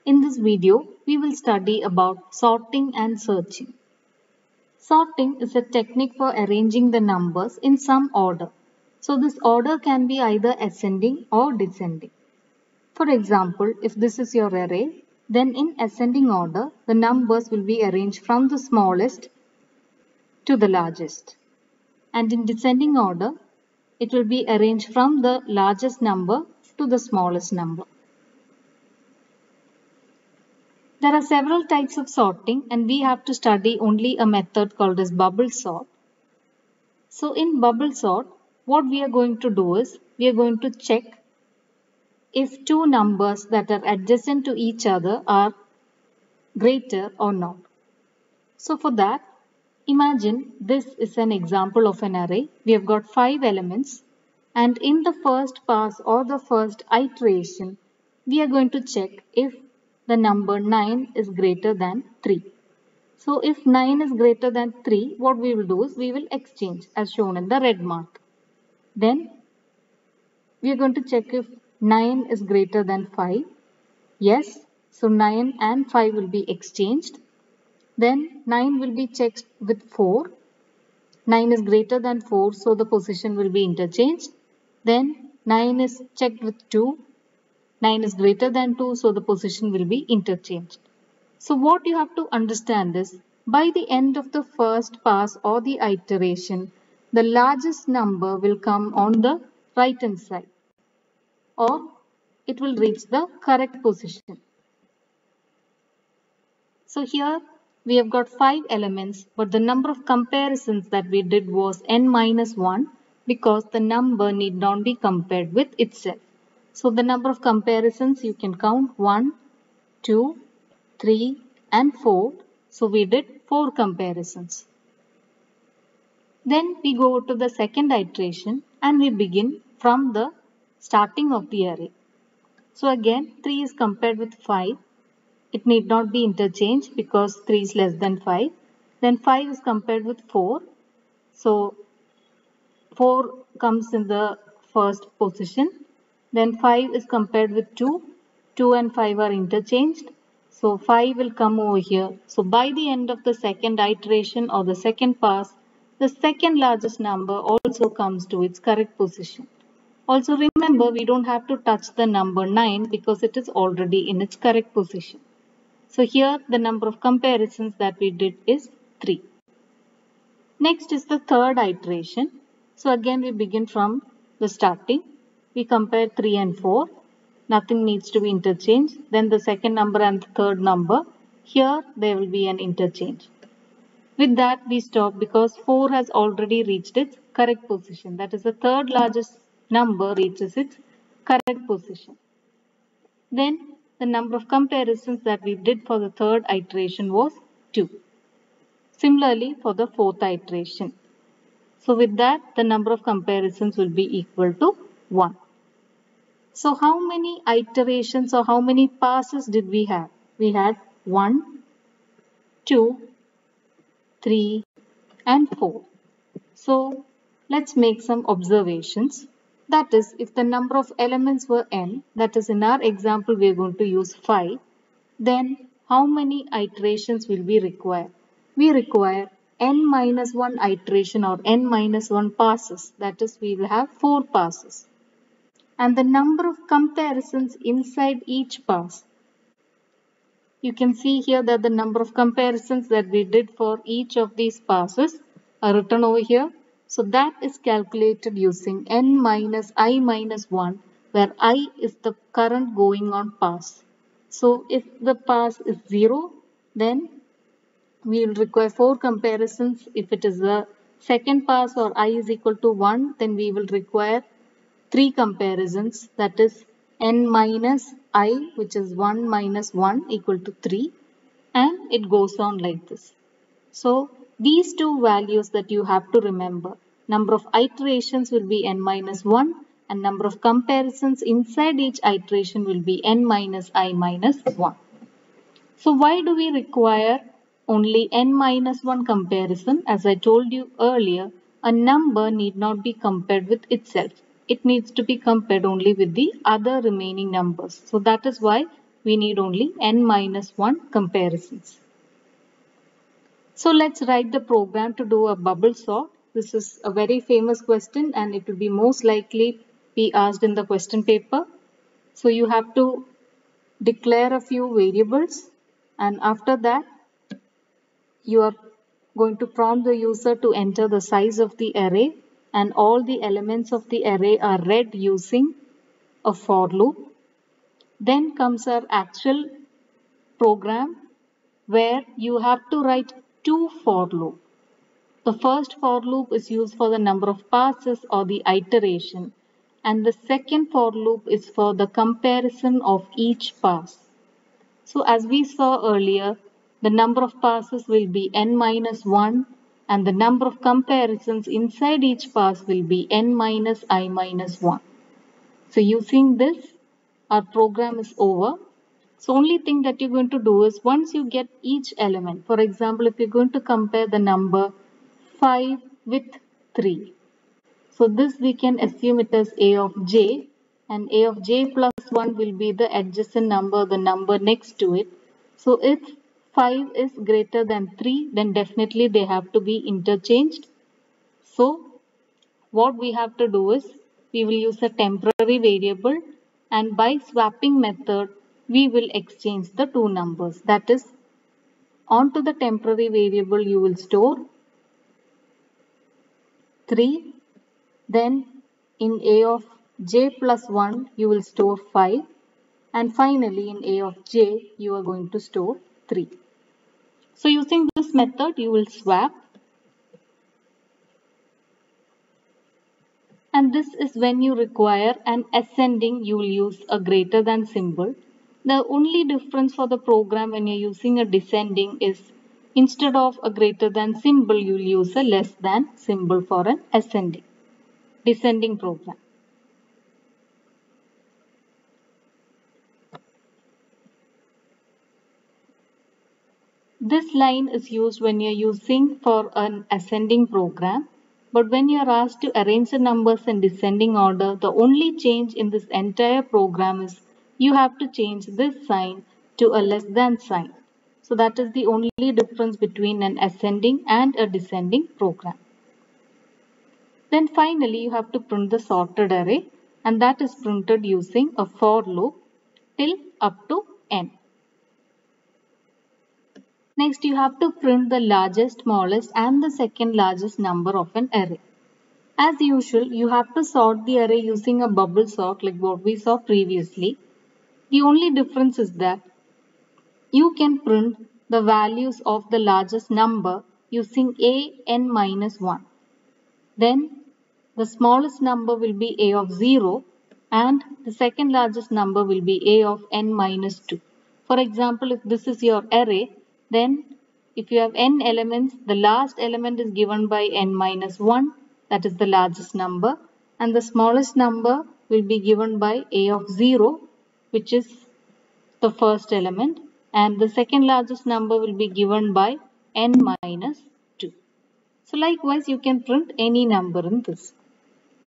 In this video, we will study about sorting and searching. Sorting is a technique for arranging the numbers in some order. So this order can be either ascending or descending. For example, if this is your array, then in ascending order, the numbers will be arranged from the smallest to the largest. And in descending order, it will be arranged from the largest number to the smallest number. There are several types of sorting and we have to study only a method called as bubble sort. So in bubble sort, what we are going to do is we are going to check if two numbers that are adjacent to each other are greater or not. So for that, imagine this is an example of an array. We have got 5 elements and in the first pass or the first iteration, we are going to check if the number 9 is greater than 3. So if 9 is greater than 3, what we will do is we will exchange as shown in the red mark. Then we are going to check if 9 is greater than 5. Yes, so 9 and 5 will be exchanged. Then 9 will be checked with 4. 9 is greater than 4, so the position will be interchanged. Then 9 is checked with 2. 9 is greater than 2, so the position will be interchanged. So what you have to understand is, by the end of the first pass or the iteration, the largest number will come on the right hand side or it will reach the correct position. So here we have got 5 elements, but the number of comparisons that we did was n minus 1 because the number need not be compared with itself. So the number of comparisons you can count 1, 2, 3 and 4. So we did 4 comparisons. Then we go to the second iteration and we begin from the starting of the array. So again 3 is compared with 5. It need not be interchanged because 3 is less than 5. Then 5 is compared with 4. So 4 comes in the first position. Then 5 is compared with 2. 2 and 5 are interchanged. So 5 will come over here. So by the end of the second iteration or the second pass, the second largest number also comes to its correct position. Also remember, we don't have to touch the number 9 because it is already in its correct position. So here the number of comparisons that we did is 3. Next is the third iteration. So again we begin from the starting. We compare 3 and 4. Nothing needs to be interchanged. Then the second number and the third number. Here there will be an interchange. With that we stop because 4 has already reached its correct position. That is the third largest number reaches its correct position. Then the number of comparisons that we did for the third iteration was 2. Similarly for the fourth iteration. So with that the number of comparisons will be equal to 1. So how many iterations or how many passes did we have? We had 1, 2, 3 and 4. So let's make some observations. That is, if the number of elements were n, that is in our example we are going to use 5, then how many iterations will we require? We require n minus 1 iteration or n minus 1 passes. That is, we will have 4 passes. And the number of comparisons inside each pass. You can see here that the number of comparisons that we did for each of these passes are written over here. So that is calculated using n minus I minus 1, where I is the current going on pass. So if the pass is 0, then we will require 4 comparisons. If it is the second pass or I is equal to 1, then we will require 3 comparisons. That is n minus I, which is 1 minus 1 equal to 3. And it goes on like this. So these two values that you have to remember. Number of iterations will be n minus 1 and number of comparisons inside each iteration will be n minus I minus 1. So why do we require only n minus 1 comparison? As I told you earlier, a number need not be compared with itself. It needs to be compared only with the other remaining numbers. So that is why we need only n minus 1 comparisons. So let's write the program to do a bubble sort. This is a very famous question and it will be most likely be asked in the question paper. So you have to declare a few variables and after that you are going to prompt the user to enter the size of the array and all the elements of the array are read using a for loop. Then comes our actual program where you have to write two for loops. The first for loop is used for the number of passes or the iteration and the second for loop is for the comparison of each pass. So as we saw earlier, the number of passes will be n minus 1 and the number of comparisons inside each pass will be n minus I minus 1. So using this, our program is over. So only thing that you're going to do is once you get each element, for example, if you're going to compare the number 5 with 3. So this we can assume it as a of j and a of j plus 1 will be the adjacent number, the number next to it. So if 5 is greater than 3, then definitely they have to be interchanged. So what we have to do is we will use a temporary variable and by swapping method we will exchange the two numbers. That is, onto the temporary variable you will store 3, then in a of j plus 1 you will store 5 and finally in a of j you are going to store 3. So using this method you will swap and this is when you require an ascending you will use a greater than symbol. The only difference for the program when you're using a descending is instead of a greater than symbol you will use a less than symbol for an ascending. Descending program. This line is used when you're using for an ascending program, but when you're asked to arrange the numbers in descending order, the only change in this entire program is you have to change this sign to a less than sign. So that is the only difference between an ascending and a descending program. Then finally you have to print the sorted array and that is printed using a for loop till up to n. Next you have to print the largest, smallest and the second largest number of an array. As usual, you have to sort the array using a bubble sort like what we saw previously. The only difference is that you can print the values of the largest number using a n minus 1. Then the smallest number will be a of 0 and the second largest number will be a of n minus 2. For example, if this is your array, then if you have n elements, the last element is given by n minus 1, that is the largest number, and the smallest number will be given by a of 0, which is the first element, and the second largest number will be given by n minus 2. So likewise, you can print any number in this.